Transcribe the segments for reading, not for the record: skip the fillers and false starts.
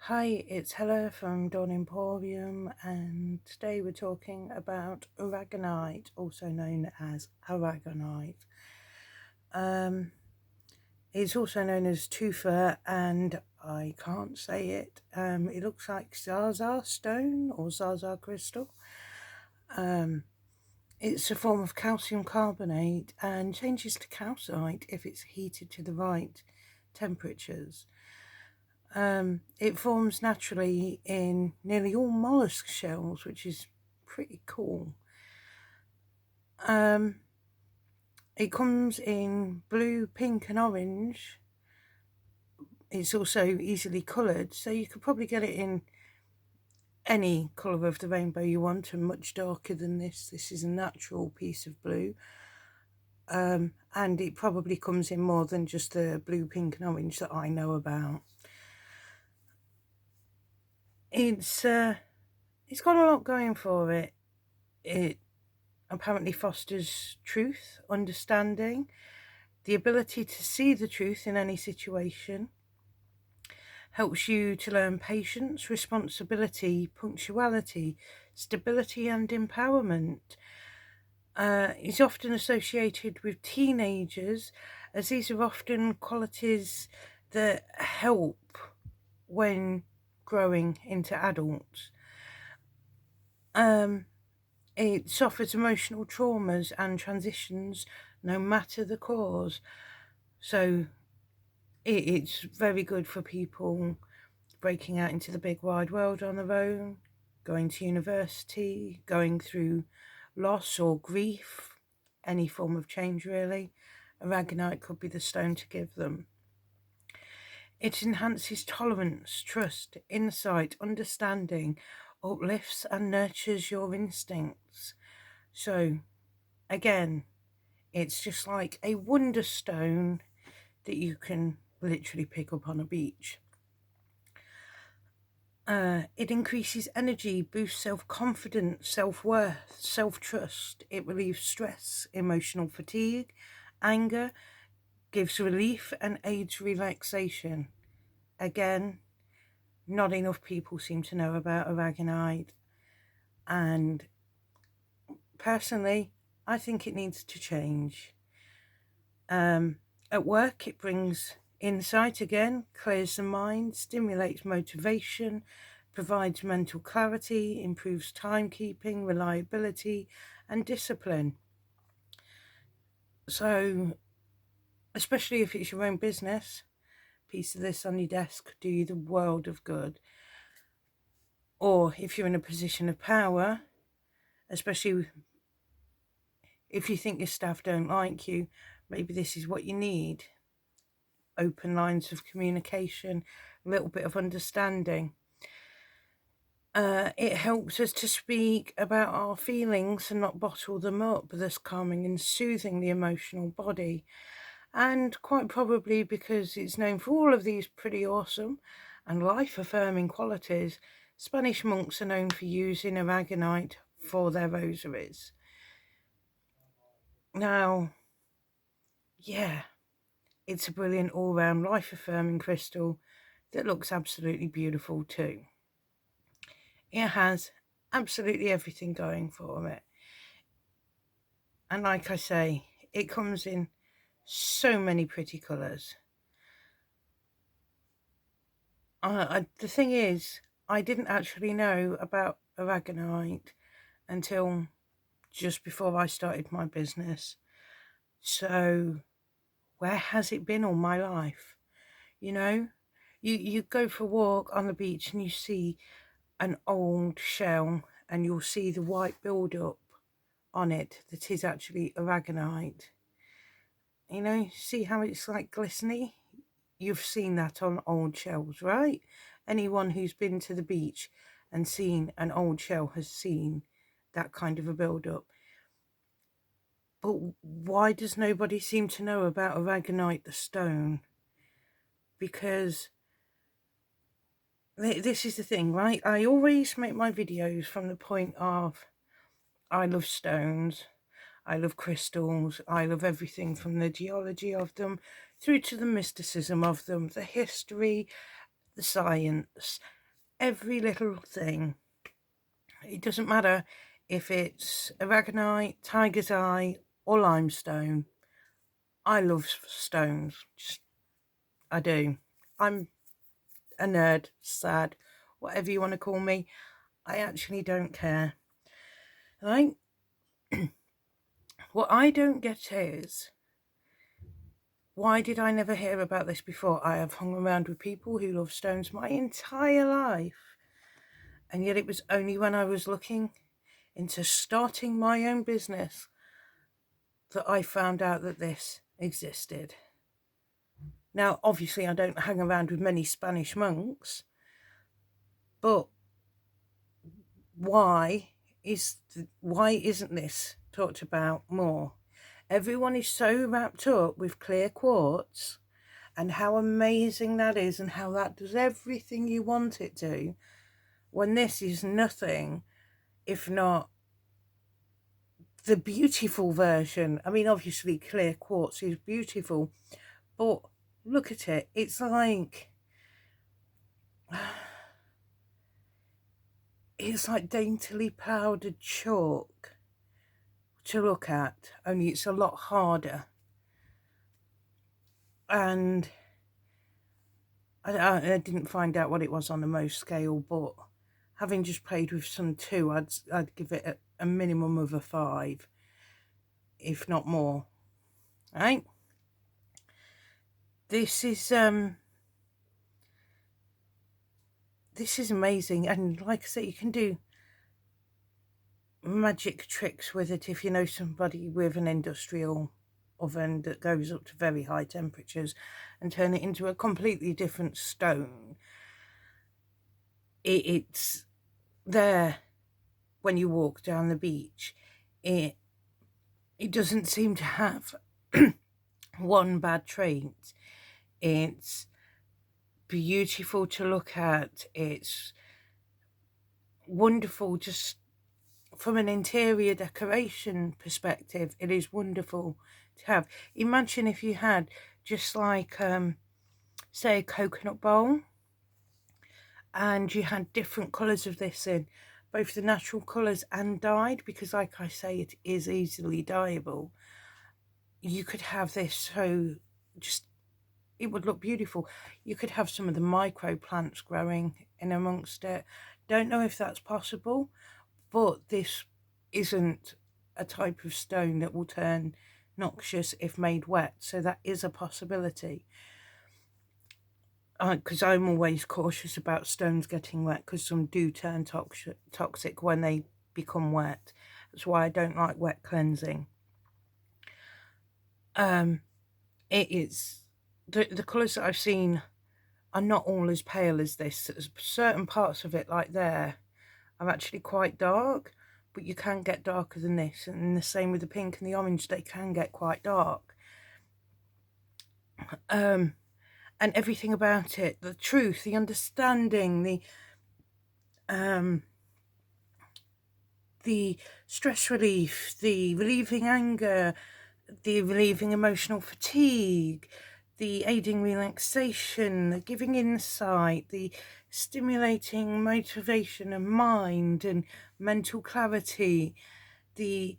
Hi, it's Hella from Dawn Emporium, and today we're talking about Aragonite, also known as Aragonite. It's also known as tufa, and I can't say it. It looks like Zaza stone or Zaza crystal. It's a form of calcium carbonate and changes to calcite if it's heated to the right temperatures. It forms naturally in nearly all mollusk shells, which is pretty cool. It comes in blue, pink and orange. It's also easily coloured, so you could probably get it in any colour of the rainbow you want, and much darker than this. This is a natural piece of blue. And it probably comes in more than just the blue, pink and orange that I know about. It's got a lot going for it. It apparently fosters truth, understanding, the ability to see the truth in any situation, helps you to learn patience, responsibility, punctuality, stability and empowerment. It's often associated with teenagers, as these are often qualities that help when growing into adults. It suffers emotional traumas and transitions no matter the cause. So it's very good for people breaking out into the big wide world on their own, going to university, going through loss or grief, any form of change really. Aragonite could be the stone to give them. It enhances tolerance, trust, insight, understanding, uplifts and nurtures your instincts. So again, it's just like a wonder stone that you can literally pick up on a beach. It increases energy, boosts self-confidence, self-worth, self-trust. It relieves stress, emotional fatigue, anger, gives relief and aids relaxation. Again, not enough people seem to know about Aragonite, and personally, I think it needs to change. At work, it brings insight again, clears the mind, stimulates motivation, provides mental clarity, improves timekeeping, reliability, and discipline. So, especially if it's your own business, a piece of this on your desk could do you the world of good. Or if you're in a position of power, especially if you think your staff don't like you, maybe this is what you need. Open lines of communication, a little bit of understanding. It helps us to speak about our feelings and not bottle them up, thus calming and soothing the emotional body. And quite probably because it's known for all of these pretty awesome and life-affirming qualities, Spanish monks are known for using aragonite for their rosaries. Now, yeah, it's a brilliant all-round life-affirming crystal that looks absolutely beautiful too. It has absolutely everything going for it. And like I say, it comes in so many pretty colours. The thing is, I didn't actually know about Aragonite until just before I started my business. So where has it been all my life? You know, you go for a walk on the beach and you see an old shell and you'll see the white build-up on it that is actually aragonite. You know, see how it's like glistening? You've seen that on old shells, right? Anyone who's been to the beach and seen an old shell has seen that kind of a build-up. But why does nobody seem to know about aragonite the stone? Because this is the thing, right? I always make my videos from the point of I love stones, I love crystals, I love everything from the geology of them through to the mysticism of them, the history, the science, every little thing. It doesn't matter if it's aragonite, tiger's eye, or limestone. I love stones. I do. I'm a nerd, sad, whatever you want to call me. I actually don't care. Right? What I don't get is, why did I never hear about this before? I have hung around with people who love stones my entire life. And yet it was only when I was looking into starting my own business that I found out that this existed. Now, obviously, I don't hang around with many Spanish monks, but why isn't this talked about more? Everyone is so wrapped up with clear quartz and how amazing that is and how that does everything you want it to, when this is nothing if not the beautiful version. I mean, obviously clear quartz is beautiful, but look at it. It's like, it's like daintily powdered chalk to look at, only it's a lot harder. And I didn't find out what it was on the Mohs scale, but having just played with some too, I'd give it a minimum of a 5, if not more. Right? This is amazing, and like I say, you can do magic tricks with it if you know somebody with an industrial oven that goes up to very high temperatures and turn it into a completely different stone. It's there when you walk down the beach. It doesn't seem to have one bad trait. It's beautiful to look at. It's wonderful just from an interior decoration perspective. It is wonderful to have. Imagine if you had just like say a coconut bowl, and you had different colours of this in, both the natural colours and dyed, because like I say, it is easily dyeable. You could have this, so just, it would look beautiful. You could have some of the micro plants growing in amongst it. Don't know if that's possible, but this isn't a type of stone that will turn noxious if made wet, so that is a possibility. Because I'm always cautious about stones getting wet, because some do turn toxic when they become wet. That's why I don't like wet cleansing. It is, the colours that I've seen are not all as pale as this. There's certain parts of it, like there, are actually quite dark, but you can get darker than this, and the same with the pink and the orange, they can get quite dark. And everything about it, the truth, the understanding, the stress relief, the relieving anger, the relieving emotional fatigue, the aiding relaxation, the giving insight, the stimulating motivation of mind and mental clarity, the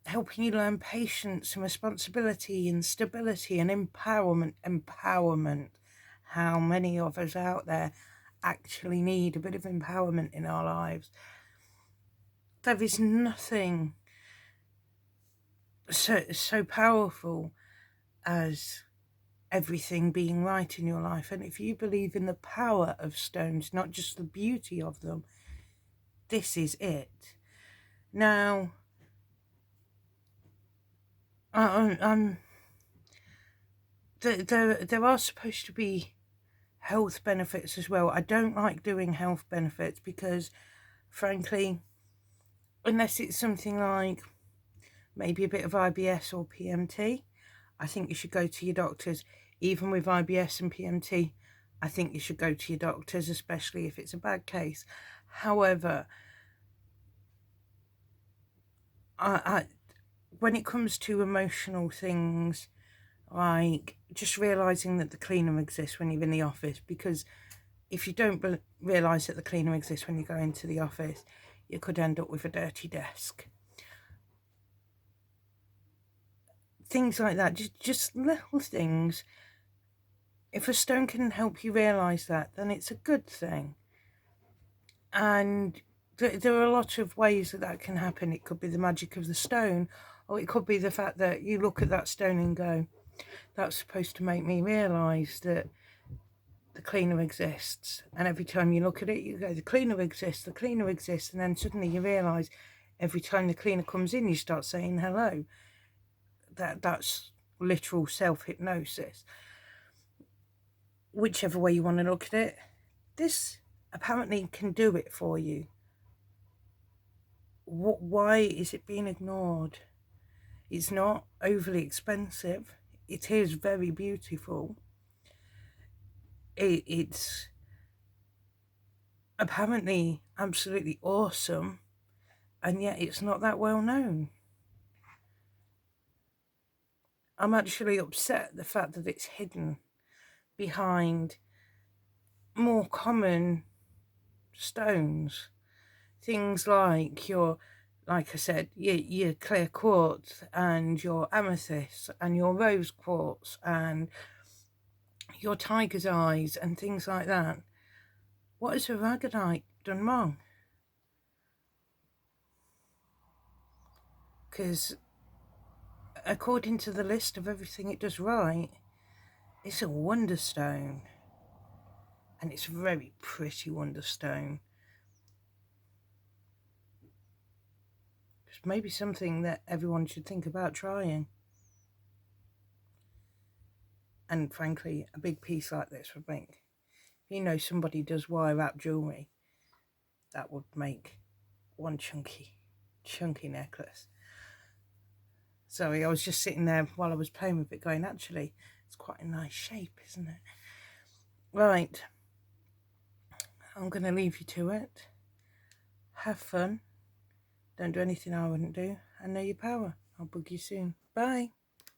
helping you learn patience and responsibility and stability and empowerment. How many of us out there actually need a bit of empowerment in our lives? There is nothing so powerful as everything being right in your life. And if you believe in the power of stones, not just the beauty of them, this is it. Now, there are supposed to be health benefits as well. I don't like doing health benefits because, frankly, unless it's something like maybe a bit of IBS or PMT, I think you should go to your doctors. Even with IBS and PMT, I think you should go to your doctors, especially if it's a bad case. However, when it comes to emotional things, like just realising that the cleaner exists when you're in the office, because if you don't realise that the cleaner exists when you go into the office, you could end up with a dirty desk. Things like that, just little things. If a stone can help you realise that, then it's a good thing. And there are a lot of ways that can happen. It could be the magic of the stone, or it could be the fact that you look at that stone and go, that's supposed to make me realise that the cleaner exists. And every time you look at it, you go, the cleaner exists, the cleaner exists. And then suddenly you realise every time the cleaner comes in, you start saying hello. That's literal self-hypnosis. Whichever way you want to look at it, this apparently can do it for you. Why is it being ignored? It's not overly expensive. It is very beautiful. It's apparently absolutely awesome, and yet it's not that well known. I'm actually upset at the fact that it's hidden behind more common stones. Things like like I said, your clear quartz and your amethyst and your rose quartz and your tiger's eyes and things like that. What has Aragonite done wrong? Because according to the list of everything it does right, it's a wonderstone. And it's a very pretty wonderstone. It's maybe something that everyone should think about trying. And frankly, a big piece like this would make, somebody does wire wrap jewellery, that would make one chunky necklace. Sorry, I was just sitting there while I was playing with it going, actually, it's quite a nice shape, isn't it? Right, I'm going to leave you to it. Have fun. Don't do anything I wouldn't do. And know your power. I'll book you soon. Bye.